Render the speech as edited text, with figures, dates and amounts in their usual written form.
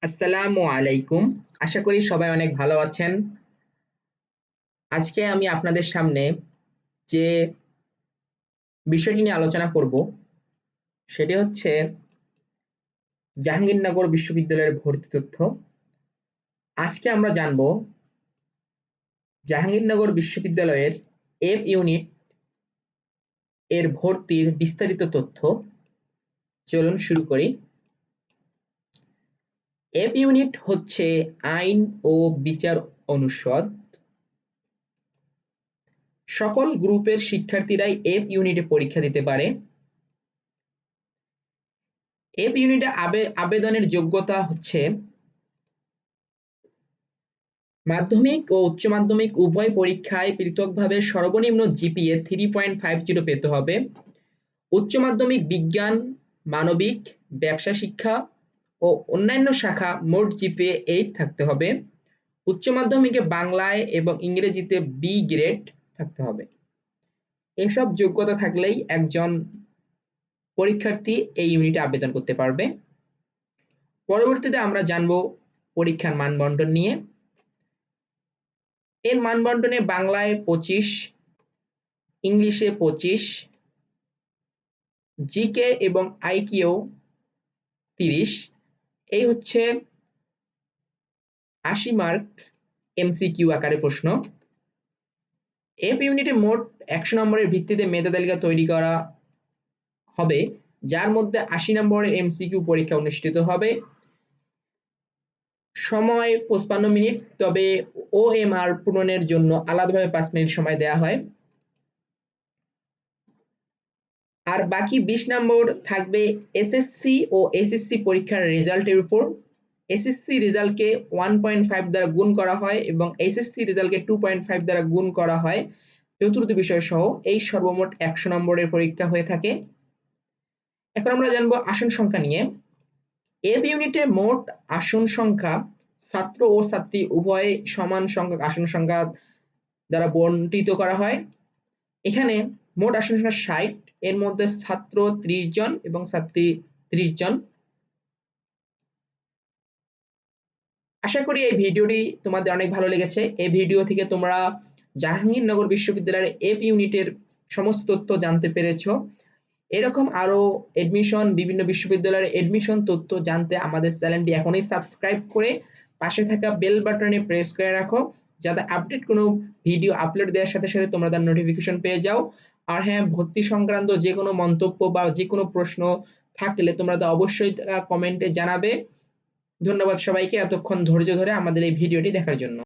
আসসালামু আলাইকুম। আশা করি সবাই অনেক ভালো আছেন। আজকে আমি আপনাদের সামনে যে বিষয়টি নিয়ে আলোচনা করব সেটি হচ্ছে জাহাঙ্গীরনগর বিশ্ববিদ্যালয়ের ভর্তি তথ্য। আজকে আমরা জানব জাহাঙ্গীরনগর বিশ্ববিদ্যালয়ের এফ ইউনিট এর ভর্তির বিস্তারিত তথ্য। চলুন শুরু করি। এফ ইউনিট হচ্ছে আইন ও বিচার অনুষদ। সকল গ্রুপের শিক্ষার্থীরাই এফ ইউনিটে পরীক্ষা দিতে পারে। এফ ইউনিটে আবেদনের যোগ্যতা হচ্ছে মাধ্যমিক ও উচ্চ মাধ্যমিক উভয় পরীক্ষায় পৃথকভাবে সর্বনিম্ন জিপিএ 3.50 পেতে হবে। উচ্চ মাধ্যমিক বিজ্ঞান, মানবিক, ব্যবসা শিক্ষা ও অন্যান্য শাখা মোট জিপিএ 8 থাকতে হবে। উচ্চ মাধ্যমিকে বাংলায় এবং ইংরেজিতে বি গ্রেড থাকতে হবে। এসব যোগ্যতা থাকলেই একজন পরীক্ষার্থী এই ইউনিটে আবেদন করতে পারবে। পরবর্তীতে আমরা জানব পরীক্ষার মানবন্টন নিয়ে। এর মানবন্টনে বাংলায় 25, ইংলিশে 25, জিকে এবং আইকিউ 30। এই হচ্ছে 80 মার্ক এমসিকিউ আকারে প্রশ্ন। এফ ইউনিটে মোট 100 নম্বরের ভিত্তিতে মেধা তালিকা তৈরি করা হবে, যার মধ্যে 80 নম্বরের এমসিকিউ পরীক্ষা অনুষ্ঠিত হবে। সময় 55 মিনিট, তবে ওএমআর পূরণের জন্য আলাদাভাবে 5 মিনিট সময় দেওয়া হয়। আর বাকি 20 নম্বর থাকবে এসএসসি ও এসএসসি পরীক্ষার রেজাল্টের উপর। এসএসসি রেজাল্টকে 1.5 দ্বারা গুণ করা হয় এবং এসএসসি রেজাল্টকে 2.5 দ্বারা গুণ করা হয় চতুর্থ বিষয় সহ। এই সর্বমোট 100 নম্বরের পরীক্ষা হয়ে থাকে। এখন আমরা জানবো আসন সংখ্যা নিয়ে। এফ ইউনিটে মোট আসন সংখ্যা ছাত্র ও ছাত্রী উভয় সমান সংখ্যক আসন সংখ্যা দ্বারা বণ্টিত করা হয়। এখানে মোট আসন সংখ্যা 60, এর মধ্যে ছাত্র 30 জন এবং ছাত্রী 30 জন। আশা করি এই ভিডিওটি তোমাদের অনেক ভালো লেগেছে। এই ভিডিও থেকে তোমরা জাহাঙ্গীরনগর বিশ্ববিদ্যালয়ের এফ ইউনিটের সমস্ত তথ্য জানতে পেরেছো। এরকম আরো বিভিন্ন বিশ্ববিদ্যালয়ের এডমিশন তথ্য জানতে আমাদের চ্যানেলটি এখনই সাবস্ক্রাইব করে পাশে থাকা বেল বাটনে প্রেস করে রাখো, যাতে আপডেট কোনো ভিডিও আপলোড দেওয়ার সাথে সাথে তোমরা তার নোটিফিকেশন পেয়ে যাও। আর হ্যাঁ, ভর্তি সংক্রান্ত যে কোনো মন্তব্য বা যে কোনো প্রশ্ন থাকলে তোমরা তা অবশ্যই কমেন্টে জানাবে। ধন্যবাদ সবাইকে এতক্ষণ ধৈর্য ধরে আমাদের এই ভিডিওটি দেখার জন্য।